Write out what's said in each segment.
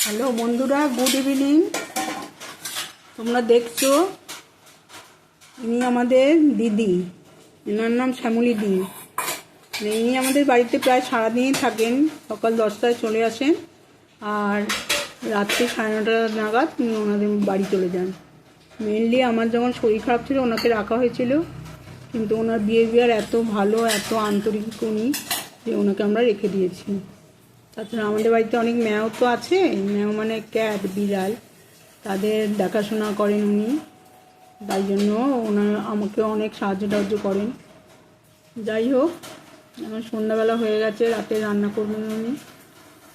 Hello বন্ধুরা, good evening. তোমরা দেখছো ইনি আমাদের দিদি, এনার নাম শ্যামলী দি। ইনি আমাদের বাড়িতে প্রায় সারাদিনই থাকেন। সকাল 10টায় চলে আসেন আর রাত্রি 9:30 নাগাদ ওনাদের বাড়ি চলে যান। মেনলি আমার যখন শরীর খারাপ ছিল ওনাকে রাখা হয়েছিল, কিন্তু ওনার বিহেভিয়ার এত ভালো, এত আন্তরিক উনি, যে ওনাকে আমরা রেখে দিয়েছি। তাছাড়া আমাদের বাড়িতে অনেক ম্যাও তো আছে। ম্যাও মানে ক্যাট, বিড়াল, তাদের দেখাশোনা করেন উনি। তাই জন্য ওনার আমাকে অনেক সাহায্য টাহায্য করেন। যাই হোক, এখন সন্ধ্যাবেলা হয়ে গেছে, রাতে রান্না করবেন উনি।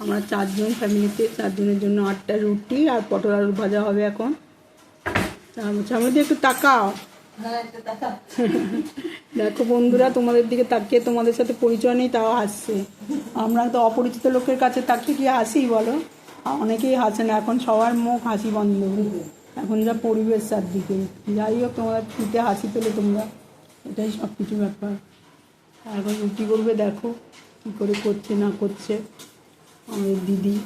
আমরা 4 জন ফ্যামিলিতে, 4 জনের জন্য 8টা রুটি আর পটল আলু ভাজা হবে এখন। আমাদের একটু তাকাও। দেখো বন্ধুরা, তোমাদের দিকে তাকিয়ে তোমাদের সাথে পরিচয় নেই, তাও হাসছে। আমরা তো অপরিচিত লোকের কাছে তাকিয়ে কি হাসি বলো? অনেকেই হাসে না, এখন সবার মুখ হাসি বন্ধ। এখন যা পরিবেশ চারদিকে। যাই হোক, তোমরা ফিতে হাসি পেলে তোমরা, এটাই সব কিছু ব্যাপার। এখন রুটি করবে, দেখো কী করে করছে না করছে আমাদের দিদি।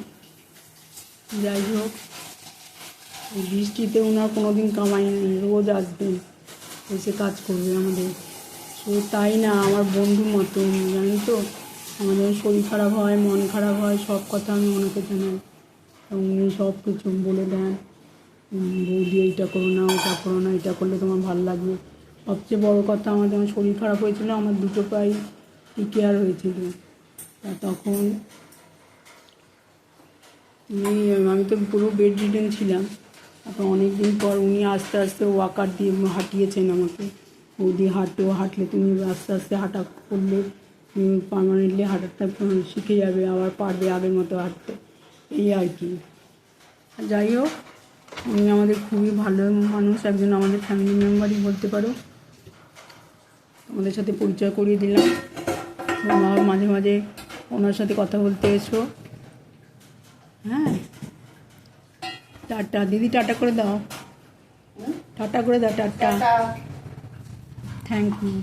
যাই হোক, এই বৃষ্টিতে ওনার কোনো দিন কামাই নেই, রোজ আসবেন, এসে কাজ করবে আমাদের। শুধু তাই না, আমার বন্ধু মতন, জানি তো। আমাদের শরীর খারাপ হয়, মন খারাপ হয়, সব কথা আমি ওনাকে জানাই, উনি সব কিছু বলে দেন। বৌদি এইটা করো না, ওটা করো না, এটা করলে তোমার ভালো লাগবে। সবচেয়ে বড় কথা, আমার যখন শরীর খারাপ হয়েছিল, আমার 2টো পায়ে টিকেয়ার হয়েছিল। তখন আমি তো পুরো বেড রিডেন ছিলাম। তারপর অনেক দিন পর উনি আস্তে আস্তে ওয়াকার দিয়ে হাঁটিয়েছেন আমাকে। বৌদি হাঁটলে তুমি আস্তে আস্তে হাঁটা করলে পার্মানেন্টলি হাঁটাটা শিখে যাবে, আবার পারবে আগের মতো হাঁটতে, এই আর কি। যাই হোক, উনি আমাদের খুবই ভালো মানুষ, একজন আমাদের ফ্যামিলি মেম্বারই বলতে পারো। আমাদের সাথে পরিচয় করিয়ে দিলাম। তোমরা মাঝে মাঝে ওনার সাথে কথা বলতে এসো। হ্যাঁ, টাটা দিদি, টাটা করে দাও, টাটা করে দাও, টাটা। Thank you.